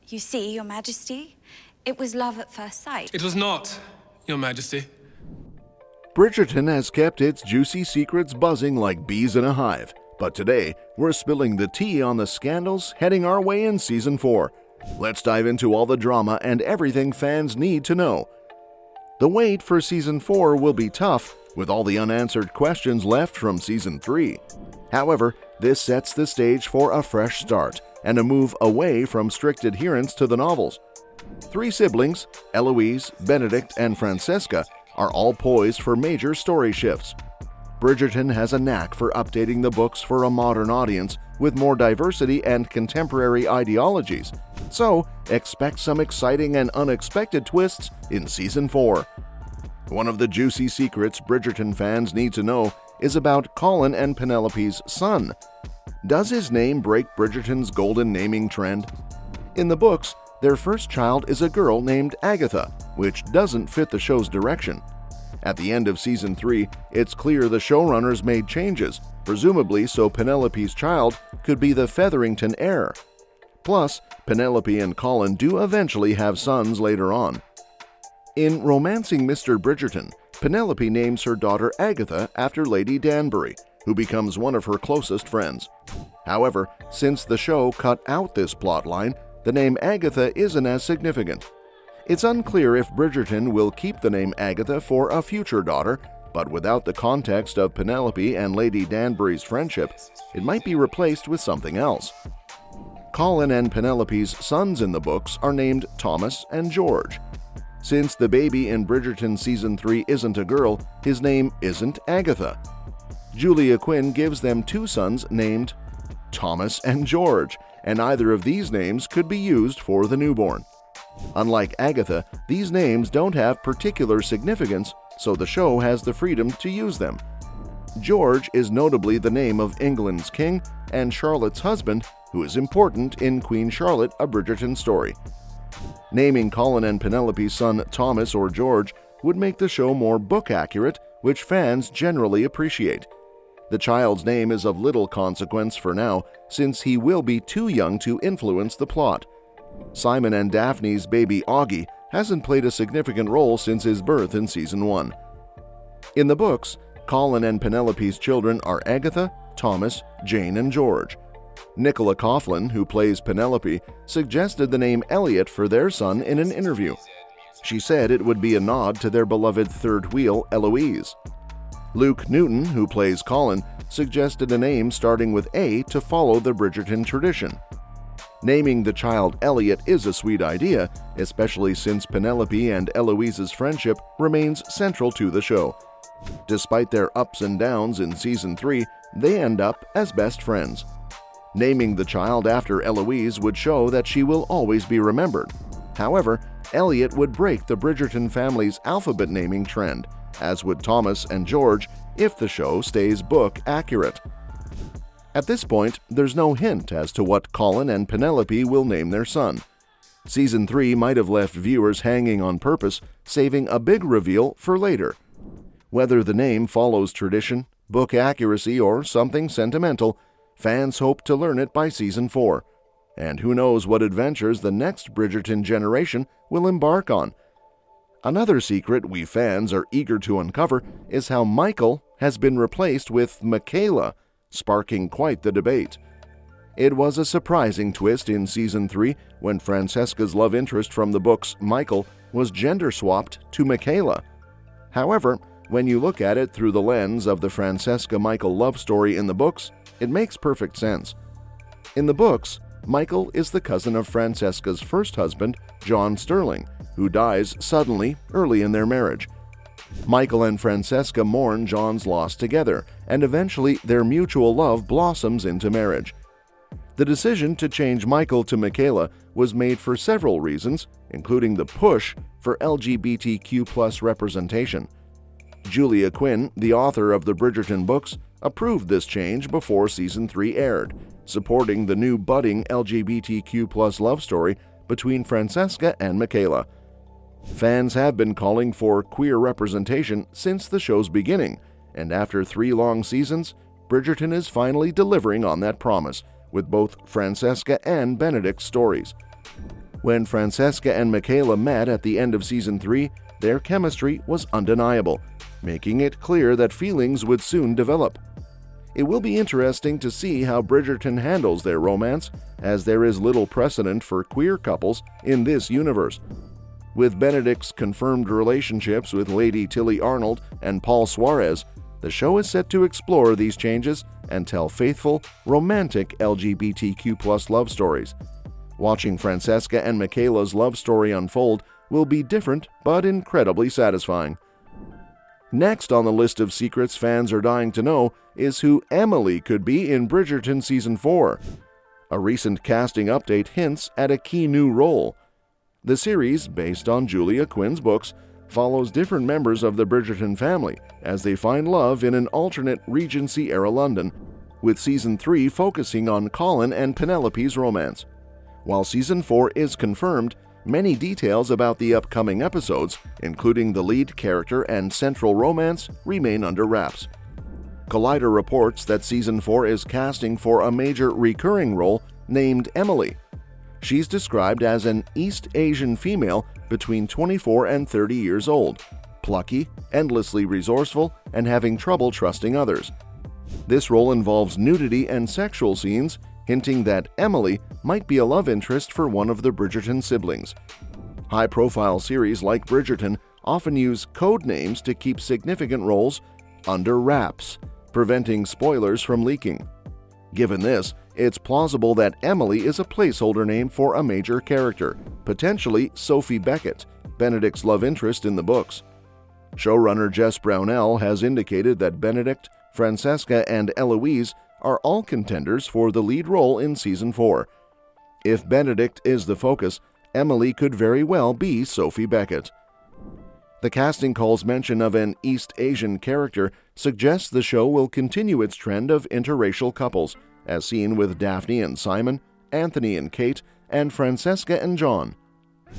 You see, Your Majesty, it was love at first sight. It was not, Your Majesty. Bridgerton has kept its juicy secrets buzzing like bees in a hive, but today we're spilling the tea on the scandals heading our way in Season 4. Let's dive into all the drama and everything fans need to know. The wait for Season 4 will be tough, with all the unanswered questions left from Season 3. However, this sets the stage for a fresh start and a move away from strict adherence to the novels. Three siblings, Eloise, Benedict, and Francesca, are all poised for major story shifts. Bridgerton has a knack for updating the books for a modern audience with more diversity and contemporary ideologies, so expect some exciting and unexpected twists in Season 4. One of the juicy secrets Bridgerton fans need to know is about Colin and Penelope's son. Does his name break Bridgerton's golden naming trend? In the books, their first child is a girl named Agatha, which doesn't fit the show's direction. At the end of Season 3, it's clear the showrunners made changes, presumably so Penelope's child could be the Featherington heir. Plus, Penelope and Colin do eventually have sons later on. In Romancing Mr. Bridgerton, Penelope names her daughter Agatha after Lady Danbury, who becomes one of her closest friends. However, since the show cut out this plotline, the name Agatha isn't as significant. It's unclear if Bridgerton will keep the name Agatha for a future daughter, but without the context of Penelope and Lady Danbury's friendship, it might be replaced with something else. Colin and Penelope's sons in the books are named Thomas and George. Since the baby in Bridgerton Season 3 isn't a girl, his name isn't Agatha. Julia Quinn gives them two sons named Thomas and George, and either of these names could be used for the newborn. Unlike Agatha, these names don't have particular significance, so the show has the freedom to use them. George is notably the name of England's king and Charlotte's husband, who is important in Queen Charlotte, a Bridgerton story. Naming Colin and Penelope's son Thomas or George would make the show more book-accurate, which fans generally appreciate. The child's name is of little consequence for now, since he will be too young to influence the plot. Simon and Daphne's baby Augie hasn't played a significant role since his birth in Season 1. In the books, Colin and Penelope's children are Agatha, Thomas, Jane, and George. Nicola Coughlan, who plays Penelope, suggested the name Elliot for their son in an interview. She said it would be a nod to their beloved third wheel, Eloise. Luke Newton, who plays Colin, suggested a name starting with A to follow the Bridgerton tradition. Naming the child Elliot is a sweet idea, especially since Penelope and Eloise's friendship remains central to the show. Despite their ups and downs in Season 3, they end up as best friends. Naming the child after Eloise would show that she will always be remembered. However, Elliot would break the Bridgerton family's alphabet naming trend, as would Thomas and George if the show stays book accurate. At this point, there's no hint as to what Colin and Penelope will name their son. Season 3 might have left viewers hanging on purpose, saving a big reveal for later. Whether the name follows tradition, book accuracy, or something sentimental, fans hope to learn it by Season 4. And who knows what adventures the next Bridgerton generation will embark on. Another secret we fans are eager to uncover is how Michael has been replaced with Michaela, sparking quite the debate. It was a surprising twist in Season 3 when Francesca's love interest from the books, Michael, was gender-swapped to Michaela. However, when you look at it through the lens of the Francesca-Michael love story in the books, it makes perfect sense. In the books, Michael is the cousin of Francesca's first husband, John Sterling, who dies suddenly early in their marriage. Michael and Francesca mourn John's loss together, and eventually their mutual love blossoms into marriage. The decision to change Michael to Michaela was made for several reasons, including the push for LGBTQ+ representation. Julia Quinn, the author of the Bridgerton books, approved this change before Season 3 aired, supporting the new budding LGBTQ+ love story between Francesca and Michaela. Fans have been calling for queer representation since the show's beginning, and after 3 long seasons, Bridgerton is finally delivering on that promise, with both Francesca and Benedict's stories. When Francesca and Nicola met at the end of Season 3, their chemistry was undeniable, making it clear that feelings would soon develop. It will be interesting to see how Bridgerton handles their romance, as there is little precedent for queer couples in this universe. With Benedict's confirmed relationships with Lady Tilly Arnold and Paul Suarez, the show is set to explore these changes and tell faithful, romantic LGBTQ+ love stories. Watching Francesca and Nicola's love story unfold will be different but incredibly satisfying. Next on the list of secrets fans are dying to know is who Emily could be in Bridgerton Season 4. A recent casting update hints at a key new role. The series, based on Julia Quinn's books, follows different members of the Bridgerton family as they find love in an alternate Regency-era London, with Season 3 focusing on Colin and Penelope's romance. While Season 4 is confirmed, many details about the upcoming episodes, including the lead character and central romance, remain under wraps. Collider reports that Season 4 is casting for a major recurring role named Emily. She's described as an East Asian female between 24 and 30 years old, plucky, endlessly resourceful, and having trouble trusting others. This role involves nudity and sexual scenes, hinting that Emily might be a love interest for one of the Bridgerton siblings. High-profile series like Bridgerton often use code names to keep significant roles under wraps, preventing spoilers from leaking. Given this, it's plausible that Emily is a placeholder name for a major character, potentially Sophie Beckett, Benedict's love interest in the books. Showrunner Jess Brownell has indicated that Benedict, Francesca, and Eloise are all contenders for the lead role in Season 4. If Benedict is the focus, Emily could very well be Sophie Beckett. The casting call's mention of an East Asian character suggests the show will continue its trend of interracial couples, as seen with Daphne and Simon, Anthony and Kate, and Francesca and John.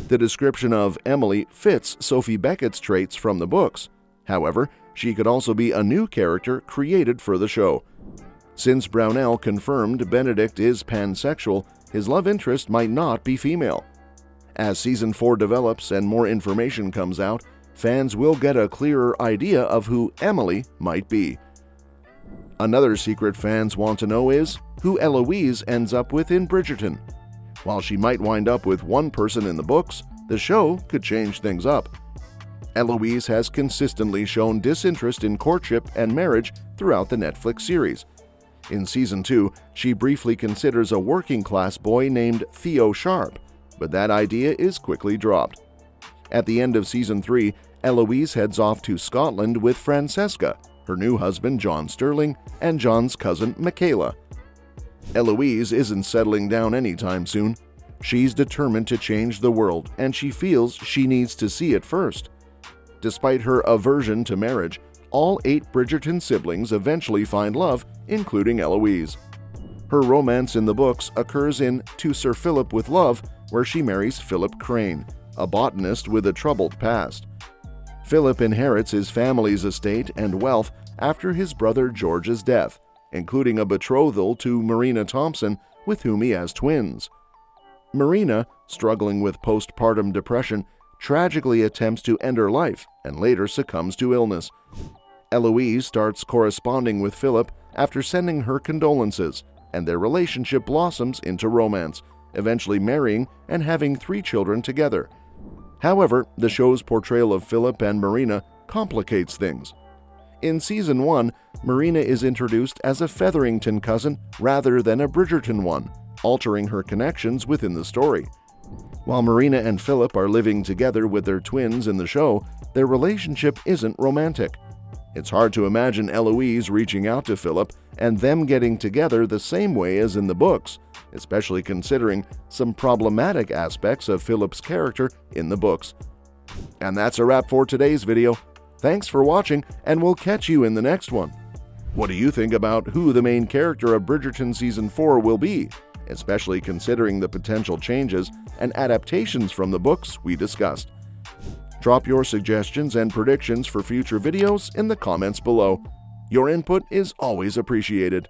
The description of Emily fits Sophie Beckett's traits from the books. However, she could also be a new character created for the show. Since Brownell confirmed Benedict is pansexual, his love interest might not be female. As Season 4 develops and more information comes out, fans will get a clearer idea of who Emily might be. Another secret fans want to know is who Eloise ends up with in Bridgerton. While she might wind up with one person in the books, the show could change things up. Eloise has consistently shown disinterest in courtship and marriage throughout the Netflix series. In Season 2, she briefly considers a working-class boy named Theo Sharp, but that idea is quickly dropped. At the end of Season 3, Eloise heads off to Scotland with Francesca, her new husband John Sterling, and John's cousin Nicola. Eloise isn't settling down anytime soon. She's determined to change the world, and she feels she needs to see it first. Despite her aversion to marriage, all 8 Bridgerton siblings eventually find love, including Eloise. Her romance in the books occurs in To Sir Philip with Love, where she marries Philip Crane, a botanist with a troubled past. Philip inherits his family's estate and wealth after his brother George's death, including a betrothal to Marina Thompson, with whom he has twins. Marina, struggling with postpartum depression, tragically attempts to end her life and later succumbs to illness. Eloise starts corresponding with Philip after sending her condolences, and their relationship blossoms into romance, eventually marrying and having 3 children together. However, the show's portrayal of Philip and Marina complicates things. In Season 1, Marina is introduced as a Featherington cousin rather than a Bridgerton one, altering her connections within the story. While Marina and Philip are living together with their twins in the show, their relationship isn't romantic. It's hard to imagine Eloise reaching out to Philip and them getting together the same way as in the books, especially considering some problematic aspects of Philip's character in the books. And that's a wrap for today's video. Thanks for watching, and we'll catch you in the next one. What do you think about who the main character of Bridgerton Season 4 will be, especially considering the potential changes and adaptations from the books we discussed? Drop your suggestions and predictions for future videos in the comments below. Your input is always appreciated.